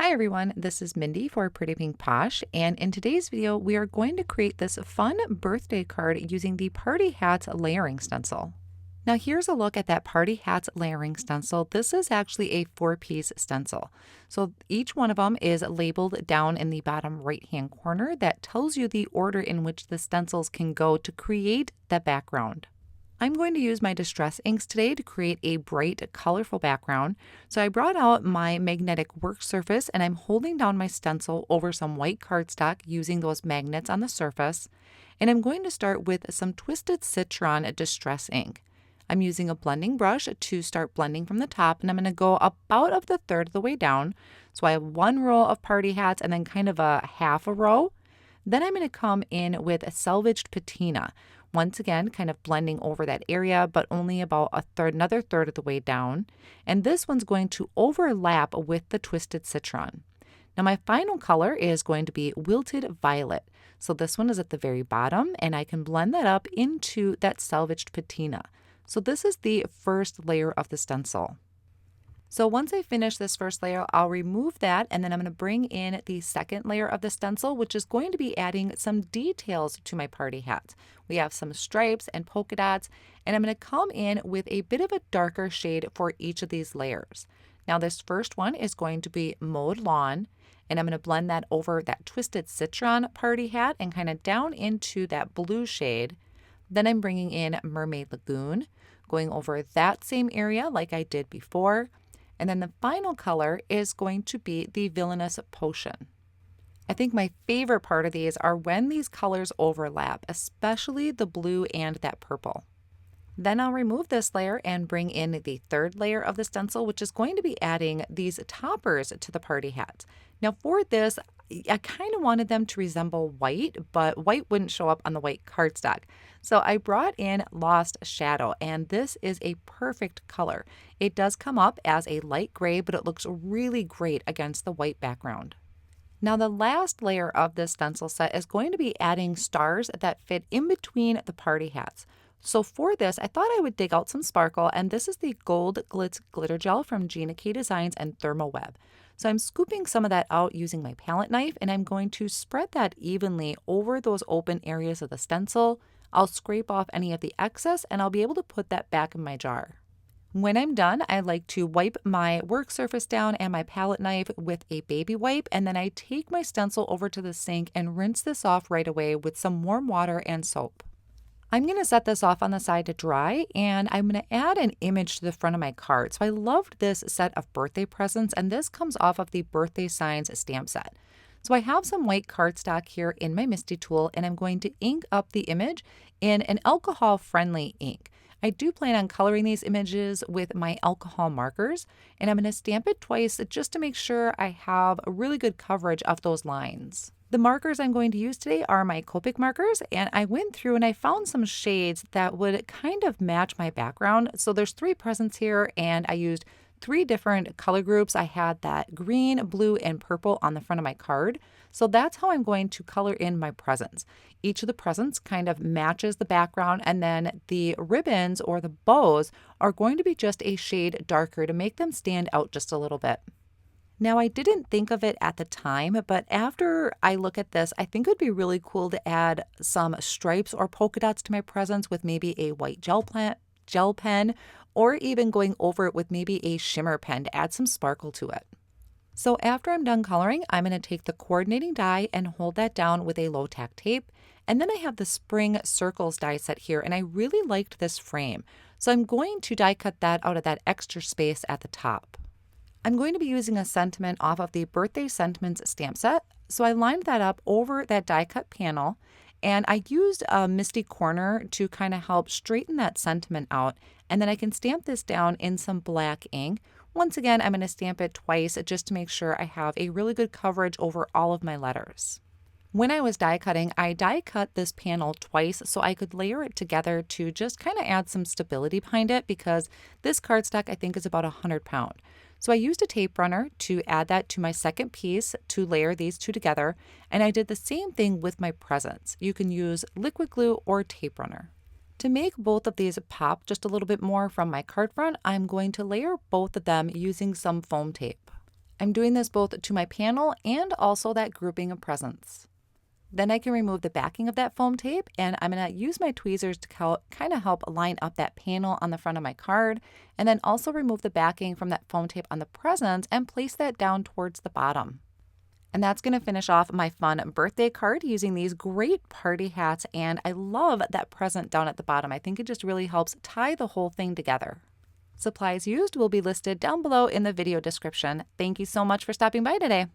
Hi everyone, this is Mindy for Pretty Pink Posh, and in today's video we are going to create this fun birthday card using the Party Hats layering stencil. Now here's a look at that Party Hats layering stencil. This is actually a 4-piece stencil. So each one of them is labeled down in the bottom right hand corner that tells you the order in which the stencils can go to create the background. I'm going to use my Distress inks today to create a bright, colorful background. So I brought out my magnetic work surface and I'm holding down my stencil over some white cardstock using those magnets on the surface. And I'm going to start with some Twisted Citron Distress ink. I'm using a blending brush to start blending from the top, and I'm going to go about of the third of the way down. So I have one row of party hats and then kind of a half a row. Then I'm going to come in with a Salvaged Patina. Once again, kind of blending over that area, but only about another third of the way down. And this one's going to overlap with the Twisted Citron. Now my final color is going to be Wilted Violet. So this one is at the very bottom, and I can blend that up into that Salvaged Patina. So this is the first layer of the stencil. So once I finish this first layer, I'll remove that, and then I'm going to bring in the second layer of the stencil, which is going to be adding some details to my party hats. We have some stripes and polka dots, and I'm going to come in with a bit of a darker shade for each of these layers. Now this first one is going to be Mowed Lawn, and I'm going to blend that over that Twisted Citron party hat and kind of down into that blue shade. Then I'm bringing in Mermaid Lagoon, going over that same area like I did before. And then the final color is going to be the Villainous Potion. I think my favorite part of these are when these colors overlap, especially the blue and that purple. Then I'll remove this layer and bring in the third layer of the stencil, which is going to be adding these toppers to the party hats. Now for this, I kind of wanted them to resemble white, but white wouldn't show up on the white cardstock. So I brought in Lost Shadow, and this is a perfect color. It does come up as a light gray, but it looks really great against the white background. Now the last layer of this stencil set is going to be adding stars that fit in between the party hats. So for this, I thought I would dig out some sparkle, and this is the Gold Glitz Glitter Gel from Gina K Designs and Thermoweb. So I'm scooping some of that out using my palette knife, and I'm going to spread that evenly over those open areas of the stencil. I'll scrape off any of the excess, and I'll be able to put that back in my jar. When I'm done, I like to wipe my work surface down and my palette knife with a baby wipe, and then I take my stencil over to the sink and rinse this off right away with some warm water and soap. I'm going to set this off on the side to dry, and I'm going to add an image to the front of my card. So I loved this set of birthday presents, and this comes off of the Birthday Signs stamp set. So I have some white cardstock here in my Misti tool, and I'm going to ink up the image in an alcohol-friendly ink. I do plan on coloring these images with my alcohol markers, and I'm going to stamp it twice just to make sure I have a really good coverage of those lines. The markers I'm going to use today are my Copic markers, and I went through and I found some shades that would kind of match my background. So there's 3 presents here, and I used 3 different color groups. I had that green, blue, and purple on the front of my card. So that's how I'm going to color in my presents. Each of the presents kind of matches the background, and then the ribbons or the bows are going to be just a shade darker to make them stand out just a little bit. Now, I didn't think of it at the time, but after I look at this, I think it would be really cool to add some stripes or polka dots to my presents with maybe a white gel pen, or even going over it with maybe a shimmer pen to add some sparkle to it. So after I'm done coloring, I'm going to take the coordinating die and hold that down with a low tack tape. And then I have the Spring Circles die set here, and I really liked this frame. So I'm going to die cut that out of that extra space at the top. I'm going to be using a sentiment off of the Birthday Sentiments stamp set. So I lined that up over that die cut panel, and I used a Misti corner to kind of help straighten that sentiment out. And then I can stamp this down in some black ink. Once again, I'm going to stamp it twice just to make sure I have a really good coverage over all of my letters. When I was die cutting, I die cut this panel twice so I could layer it together to just kind of add some stability behind it, because this cardstock I think is about 100 pounds. So I used a tape runner to add that to my second piece to layer these two together, and I did the same thing with my presents. You can use liquid glue or tape runner. To make both of these pop just a little bit more from my card front, I'm going to layer both of them using some foam tape. I'm doing this both to my panel and also that grouping of presents. Then I can remove the backing of that foam tape, and I'm going to use my tweezers to kind of help line up that panel on the front of my card, and then also remove the backing from that foam tape on the presents and place that down towards the bottom. And that's going to finish off my fun birthday card using these great party hats, and I love that present down at the bottom. I think it just really helps tie the whole thing together. Supplies used will be listed down below in the video description. Thank you so much for stopping by today.